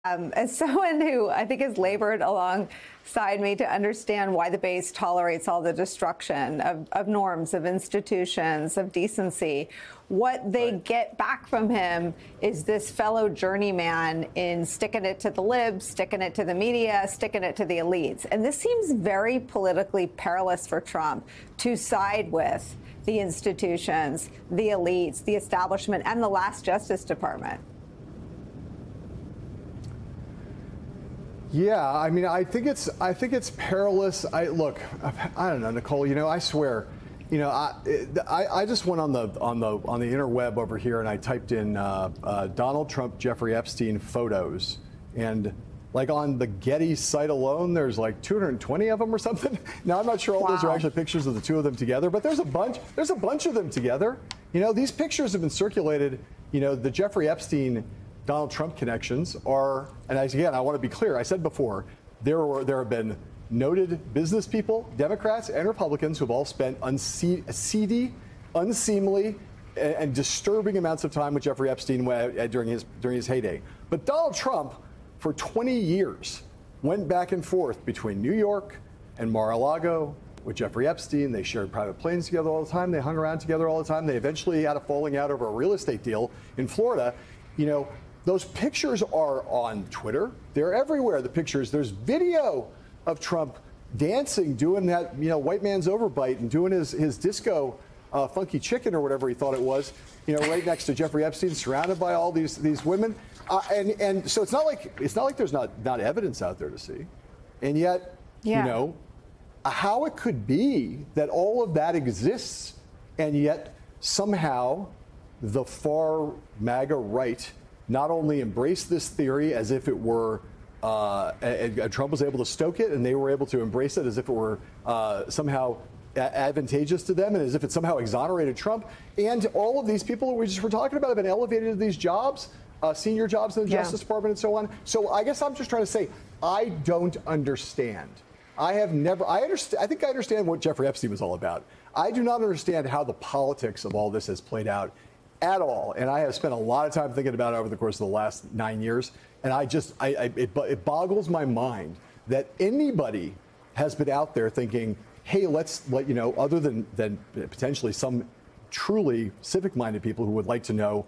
As someone who I think has labored alongside me to understand why the base tolerates all the destruction of norms, of institutions, of decency, what they get back from him is this fellow journeyman in sticking it to the libs, sticking it to the media, sticking it to the elites. And this seems very politically perilous for Trump to side with the institutions, the elites, the establishment, and the last Justice Department. Yeah, I mean, I think it's perilous. I don't know, Nicole. You know, I swear, you know, I just went on the interweb over here and I typed in Donald Trump, Jeffrey Epstein photos, and like on the Getty site alone, there's like 220 of them or something. Now I'm not sure all those are actually pictures of the two of them together, but there's a bunch of them together. You know, these pictures have been circulated. You know, the Jeffrey Epstein Donald Trump connections are, and again, I want to be clear, I said before, there have been noted business people, Democrats and Republicans, who have all spent seedy, unseemly, and disturbing amounts of time with Jeffrey Epstein during his heyday. But Donald Trump, for 20 years, went back and forth between New York and Mar-a-Lago with Jeffrey Epstein. They shared private planes together all the time. They hung around together all the time. They eventually had a falling out over a real estate deal in Florida. You know, those pictures are on Twitter. They're everywhere, the pictures. There's video of Trump dancing, doing that, you know, white man's overbite and doing his disco funky chicken or whatever he thought it was, you know, right next to Jeffrey Epstein, surrounded by all these women. And so it's not like there's not evidence out there to see. And yet, you know, how it could be that all of that exists and yet somehow the far MAGA right not only embraced this theory as if it were, and Trump was able to stoke it, and they were able to embrace it as if it were somehow advantageous to them, and as if it somehow exonerated Trump. And all of these people that we just were talking about have been elevated to these jobs, senior jobs in the Justice Department and so on. So I guess I'm just trying to say, I don't understand. I think I understand what Jeffrey Epstein was all about. I do not understand how the politics of all this has played out at all. And I have spent a lot of time thinking about it over the course of the last 9 years. And it boggles my mind that anybody has been out there thinking, hey, let's let you know, other than potentially some truly civic-minded people who would like to know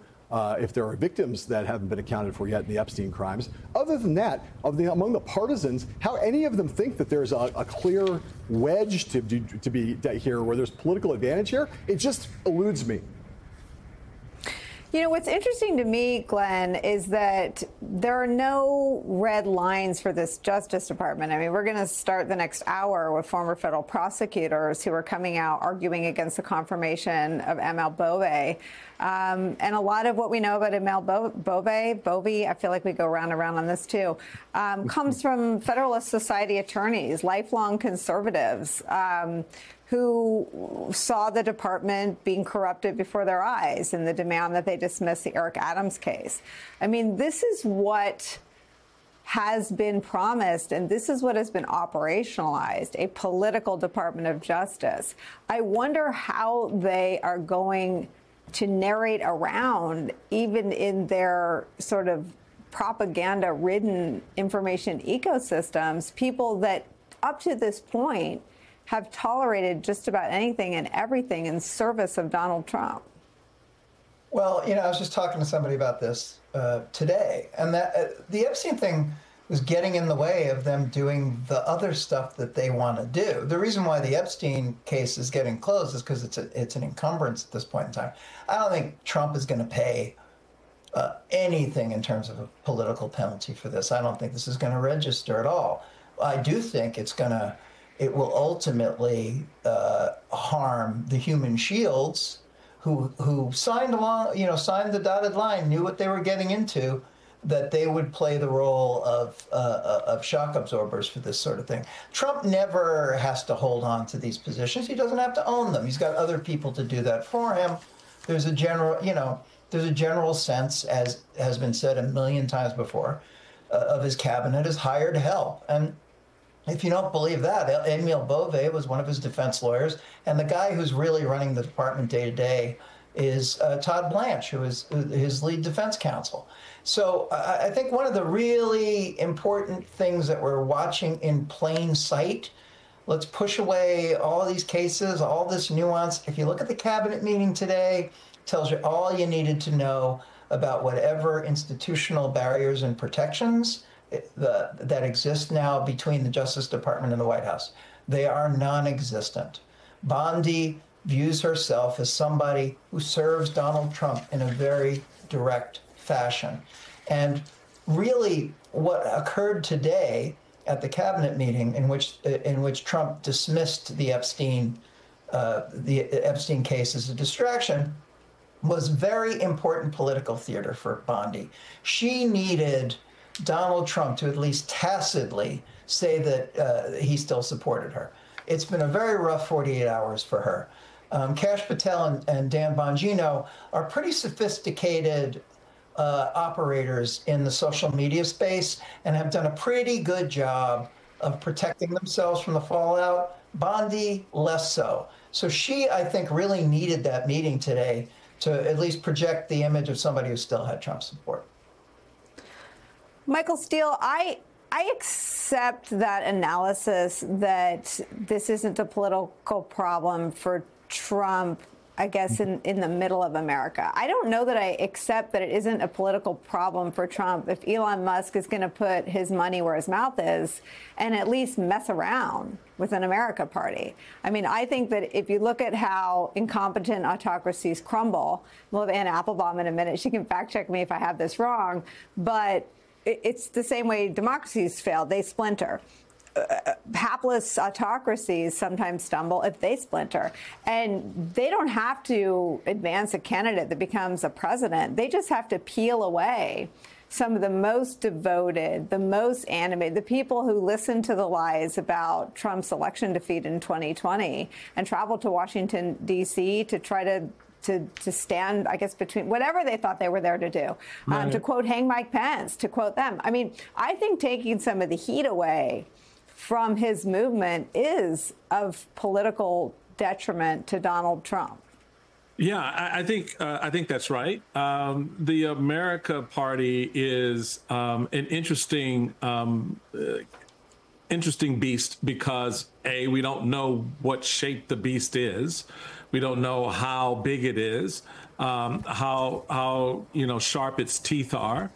if there are victims that haven't been accounted for yet in the Epstein crimes. Other than that, among the partisans, how any of them think that there's a clear wedge to be here where there's political advantage here, it just eludes me. You know, what's interesting to me, Glenn, is that there are no red lines for this Justice Department. I mean, we're going to start the next hour with former federal prosecutors who are coming out arguing against the confirmation of ML Bove. And a lot of what we know about ML Bove, I feel like we go round and round on this too, comes from Federalist Society attorneys, lifelong conservatives, who saw the department being corrupted before their eyes and the demand that they dismiss the Eric Adams case. I mean, this is what has been promised, and this is what has been operationalized, a political Department of Justice. I wonder how they are going to narrate around, even in their sort of propaganda-ridden information ecosystems, people that up to this point have tolerated just about anything and everything in service of Donald Trump. Well, you know, I was just talking to somebody about this today, and that the Epstein thing was getting in the way of them doing the other stuff that they want to do. The reason why the Epstein case is getting closed is because it's an encumbrance at this point in time. I don't think Trump is going to pay anything in terms of a political penalty for this. I don't think this is going to register at all. I do think it will ultimately harm the human shields who signed signed the dotted line, knew what they were getting into, that they would play the role of shock absorbers for this sort of thing. Trump never has to hold on to these positions. He doesn't have to own them. He's got other people to do that for him. There's a general sense, as has been said a million times before, of his cabinet is hired help. And if you don't believe that, Emil Bove was one of his defense lawyers, and the guy who's really running the department day to day is Todd Blanche, who is his lead defense counsel. So I think one of the really important things that we're watching in plain sight, let's push away all of these cases, all this nuance. If you look at the cabinet meeting today, it tells you all you needed to know about whatever institutional barriers and protections that exist now between the Justice Department and the White House. They are non-existent. Bondi views herself as somebody who serves Donald Trump in a very direct fashion. And really what occurred today at the cabinet meeting in which Trump dismissed the Epstein case as a distraction was very important political theater for Bondi. She needed Donald Trump to at least tacitly say that he still supported her. It's been a very rough 48 hours for her. Kash Patel and Dan Bongino are pretty sophisticated operators in the social media space and have done a pretty good job of protecting themselves from the fallout. Bondi, less so. So she, I think, really needed that meeting today to at least project the image of somebody who still had Trump support. Michael Steele, I accept that analysis that this isn't a political problem for Trump, I guess, in the middle of America. I don't know that I accept that it isn't a political problem for Trump if Elon Musk is going to put his money where his mouth is and at least mess around with an America party. I mean, I think that if you look at how incompetent autocracies crumble, we'll have Anna Applebaum in a minute. She can fact check me if I have this wrong, but it's the same way democracies fail. They splinter. Hapless autocracies sometimes stumble if they splinter. And they don't have to advance a candidate that becomes a president. They just have to peel away some of the most devoted, the most animated, the people who listened to the lies about Trump's election defeat in 2020 and traveled to Washington, D.C. to try to stand, I guess, between whatever they thought they were there to do. To quote Hang Mike Pence, to quote them. I mean, I think taking some of the heat away from his movement is of political detriment to Donald Trump. Yeah, I think that's right. The America Party is an interesting beast because A, we don't know what shape the beast is. We don't know how big it is, how sharp its teeth are.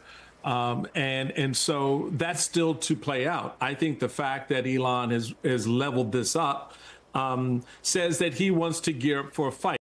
And so that's still to play out. I think the fact that Elon has leveled this up says that he wants to gear up for a fight.